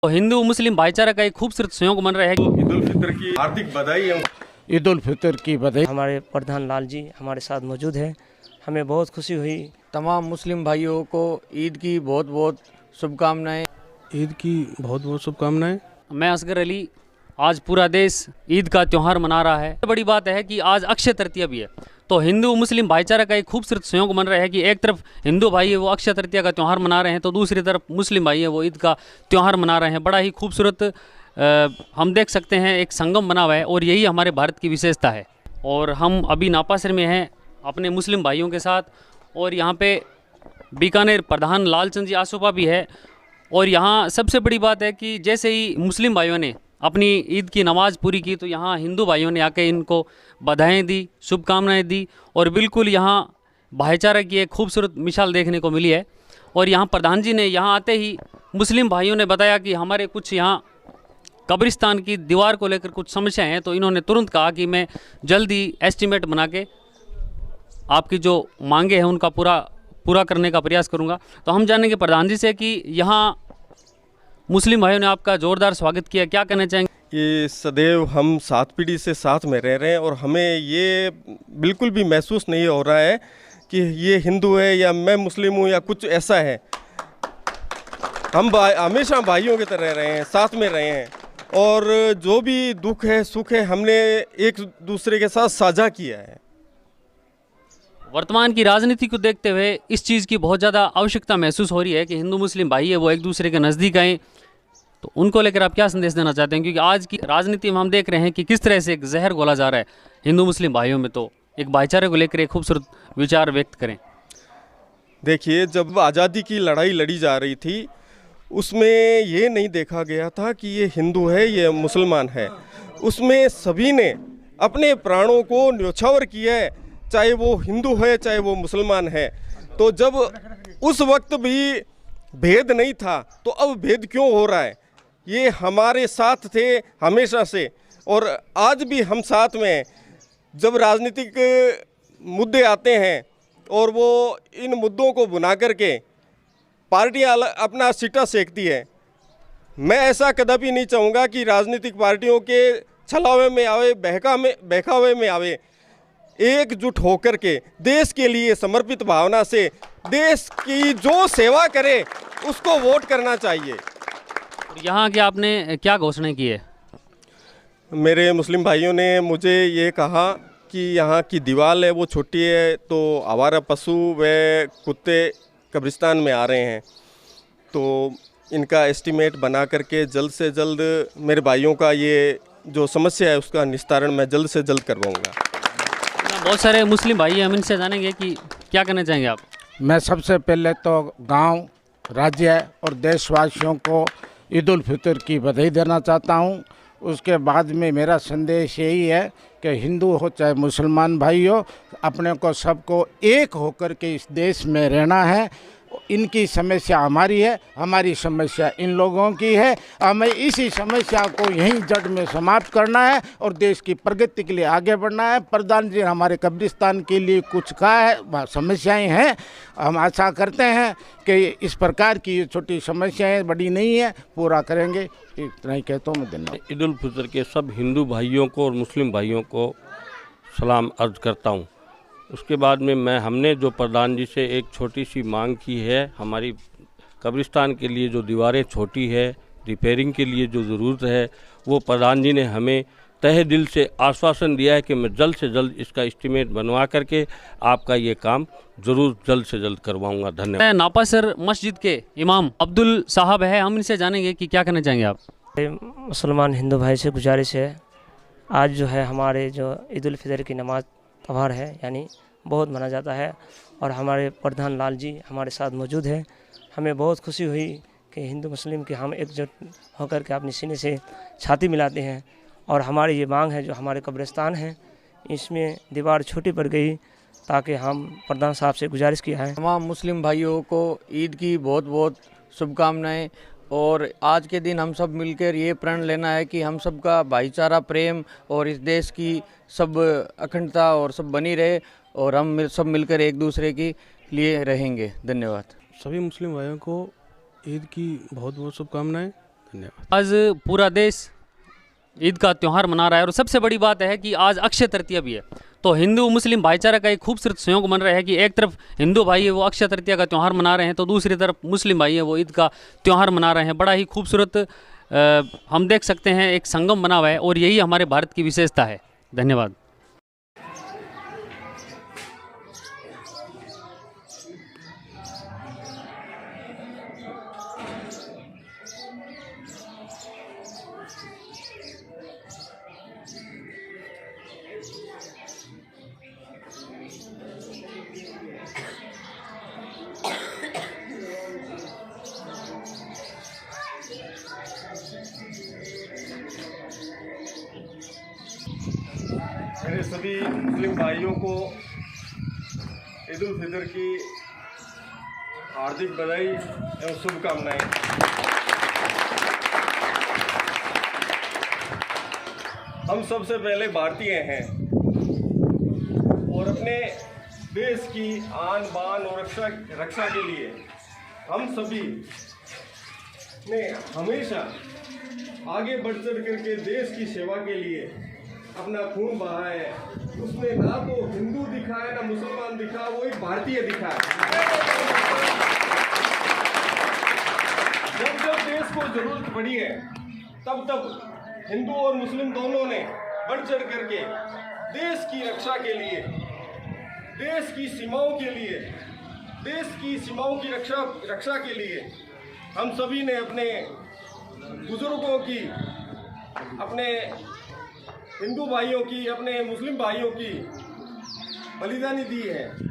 तो हिंदू मुस्लिम भाईचारा का एक खूबसूरत संयोग बन रहा है। ईद उल फितर की हार्दिक बधाई। ईद उल फितर की बधाई। हमारे प्रधान लाल जी हमारे साथ मौजूद हैं, हमें बहुत खुशी हुई। तमाम मुस्लिम भाइयों को ईद की बहुत बहुत शुभकामनाएं। ईद की बहुत बहुत शुभकामनाएं। मैं असगर अली। आज पूरा देश ईद का त्यौहार मना रहा है। बड़ी बात है कि आज अक्षय तृतीया भी है, तो हिंदू मुस्लिम भाईचारा का एक खूबसूरत संयोग बन रहा है कि एक तरफ हिंदू भाई है वो अक्षय तृतीया का त्यौहार मना रहे हैं, तो दूसरी तरफ मुस्लिम भाई है वो ईद का त्यौहार मना रहे हैं। बड़ा ही खूबसूरत हम देख सकते हैं एक संगम बना हुआ है, और यही हमारे भारत की विशेषता है। और हम अभी नापासर में हैं अपने मुस्लिम भाइयों के साथ, और यहाँ पे बीकानेर प्रधान लालचंद जी आसोपा भी है। और यहाँ सबसे बड़ी बात है कि जैसे ही मुस्लिम भाइयों ने अपनी ईद की नमाज़ पूरी की, तो यहाँ हिंदू भाइयों ने आके इनको बधाई दी, शुभकामनाएं दी, और बिल्कुल यहाँ भाईचारा की एक खूबसूरत मिसाल देखने को मिली है। और यहाँ प्रधान जी ने यहाँ आते ही मुस्लिम भाइयों ने बताया कि हमारे कुछ यहाँ कब्रिस्तान की दीवार को लेकर कुछ समस्याएं हैं, तो इन्होंने तुरंत कहा कि मैं जल्दी एस्टीमेट बना के आपकी जो मांगे हैं उनका पूरा करने का प्रयास करूंगा। तो हम जानेंगे प्रधान जी से कि यहाँ मुस्लिम भाइयों ने आपका जोरदार स्वागत किया, क्या कहना चाहेंगे? ये सदैव हम 7 पीढ़ी से साथ में रह रहे हैं, और हमें ये बिल्कुल भी महसूस नहीं हो रहा है कि ये हिंदू है या मैं मुस्लिम हूँ या कुछ ऐसा है। हम हमेशा भाइयों की तरह रहे हैं, साथ में रहे हैं, और जो भी दुख है सुख है हमने एक दूसरे के साथ साझा किया है। वर्तमान की राजनीति को देखते हुए इस चीज़ की बहुत ज़्यादा आवश्यकता महसूस हो रही है कि हिंदू मुस्लिम भाई है वो एक दूसरे के नज़दीक आएँ। तो उनको लेकर आप क्या संदेश देना चाहते हैं? क्योंकि आज की राजनीति में हम देख रहे हैं कि किस तरह से एक जहर घोला जा रहा है हिंदू मुस्लिम भाइयों में। तो एक भाईचारे को लेकर एक खूबसूरत विचार व्यक्त करें। देखिए, जब आज़ादी की लड़ाई लड़ी जा रही थी उसमें ये नहीं देखा गया था कि ये हिंदू है ये मुसलमान है। उसमें सभी ने अपने प्राणों को न्योछावर किया है, चाहे वो हिंदू है चाहे वो मुसलमान है। तो जब उस वक्त भी भेद नहीं था तो अब भेद क्यों हो रहा है? ये हमारे साथ थे हमेशा से, और आज भी हम साथ में हैं। जब राजनीतिक मुद्दे आते हैं और वो इन मुद्दों को बुना करके पार्टियां अपना सीटा सेकती है, मैं ऐसा कदापि नहीं चाहूँगा कि राजनीतिक पार्टियों के छलावे में आवे, बहकावे में आवे। एकजुट होकर के देश के लिए समर्पित भावना से देश की जो सेवा करे उसको वोट करना चाहिए। यहाँ के आपने क्या घोषणा की है? मेरे मुस्लिम भाइयों ने मुझे ये कहा कि यहाँ की दीवार है वो छोटी है, तो आवारा पशु व कुत्ते कब्रिस्तान में आ रहे हैं, तो इनका एस्टीमेट बना करके जल्द से जल्द मेरे भाइयों का ये जो समस्या है उसका निस्तारण मैं जल्द से जल्द करवाऊँगा। बहुत सारे मुस्लिम भाई हैं, हम इनसे जानेंगे कि क्या कहना चाहेंगे आप? मैं सबसे पहले तो गांव, राज्य और देशवासियों को ईद उल फितर की बधाई देना चाहता हूं। उसके बाद में मेरा संदेश यही है कि हिंदू हो चाहे मुसलमान भाई हो, अपने को सबको एक होकर के इस देश में रहना है। इनकी समस्या हमारी है, हमारी समस्या इन लोगों की है। हमें इसी समस्या को यहीं जड़ में समाप्त करना है और देश की प्रगति के लिए आगे बढ़ना है। प्रधान जी हमारे कब्रिस्तान के लिए कुछ कहा है, समस्याएं हैं। हम आशा करते हैं कि इस प्रकार की ये छोटी समस्याएं बड़ी नहीं है, पूरा करेंगे। इतना ही कहता हूँ मैं। धन्यवाद। ईद उल फितर के सब हिंदू भाइयों को और मुस्लिम भाइयों को सलाम अर्ज करता हूँ। उसके बाद में हमने जो प्रधान जी से एक छोटी सी मांग की है, हमारी कब्रिस्तान के लिए जो दीवारें छोटी है, रिपेयरिंग के लिए जो ज़रूरत है, वो प्रधान जी ने हमें तहे दिल से आश्वासन दिया है कि मैं जल्द से जल्द इसका एस्टीमेट बनवा करके आपका ये काम ज़रूर जल्द से जल्द करवाऊंगा। धन्यवाद। नापासर मस्जिद के इमाम अब्दुल साहब है, हम इनसे जानेंगे कि क्या कहना चाहेंगे आप? मुसलमान हिंदू भाई से गुजारिश है, आज जो है हमारे जो ईद उल फितर की नमाज त्यौहार है, यानी बहुत मना जाता है, और हमारे प्रधान लाल जी हमारे साथ मौजूद हैं। हमें बहुत खुशी हुई कि हिंदू मुस्लिम के हम एकजुट होकर के अपने सीने से छाती मिलाते हैं। और हमारी ये मांग है, जो हमारे कब्रिस्तान हैं इसमें दीवार छोटी पड़ गई, ताकि हम प्रधान साहब से गुजारिश किया है। तमाम मुस्लिम भाइयों को ईद की बहुत बहुत शुभकामनाएं। और आज के दिन हम सब मिलकर ये प्रण लेना है कि हम सबका भाईचारा, प्रेम और इस देश की सब अखंडता और सब बनी रहे, और हम सब मिलकर एक दूसरे के लिए रहेंगे। धन्यवाद। सभी मुस्लिम भाइयों को ईद की बहुत बहुत शुभकामनाएं। धन्यवाद। आज पूरा देश ईद का त्यौहार मना रहा है और सबसे बड़ी बात है कि आज अक्षय तृतीया भी है। तो हिंदू मुस्लिम भाईचारा का एक खूबसूरत संयोग बन रहा है कि एक तरफ हिंदू भाई है वो अक्षय तृतीया का त्यौहार मना रहे हैं, तो दूसरी तरफ मुस्लिम भाई है वो ईद का त्यौहार मना रहे हैं। बड़ा ही खूबसूरत हम देख सकते हैं एक संगम बना हुआ है और यही हमारे भारत की विशेषता है। धन्यवाद। मेरे सभी मुस्लिम भाइयों को ईद उल फितर की हार्दिक बधाई एवं शुभकामनाएं। हम सबसे पहले भारतीय हैं और अपने देश की आन बान और रक्षा के लिए हम सभी ने हमेशा आगे बढ़ चढ़ करके देश की सेवा के लिए अपना खून बहा है। उसमें ना तो हिंदू दिखा है ना मुसलमान दिखा, वो एक भारतीय दिखा है। जब जब देश को जरूरत पड़ी है तब तब हिंदू और मुस्लिम दोनों ने बढ़ चढ़ करके देश की रक्षा के लिए, देश की सीमाओं के लिए, देश की सीमाओं की रक्षा के लिए हम सभी ने अपने बुजुर्गों की, अपने हिंदू भाइयों की, अपने मुस्लिम भाइयों की बलिदानी दी है।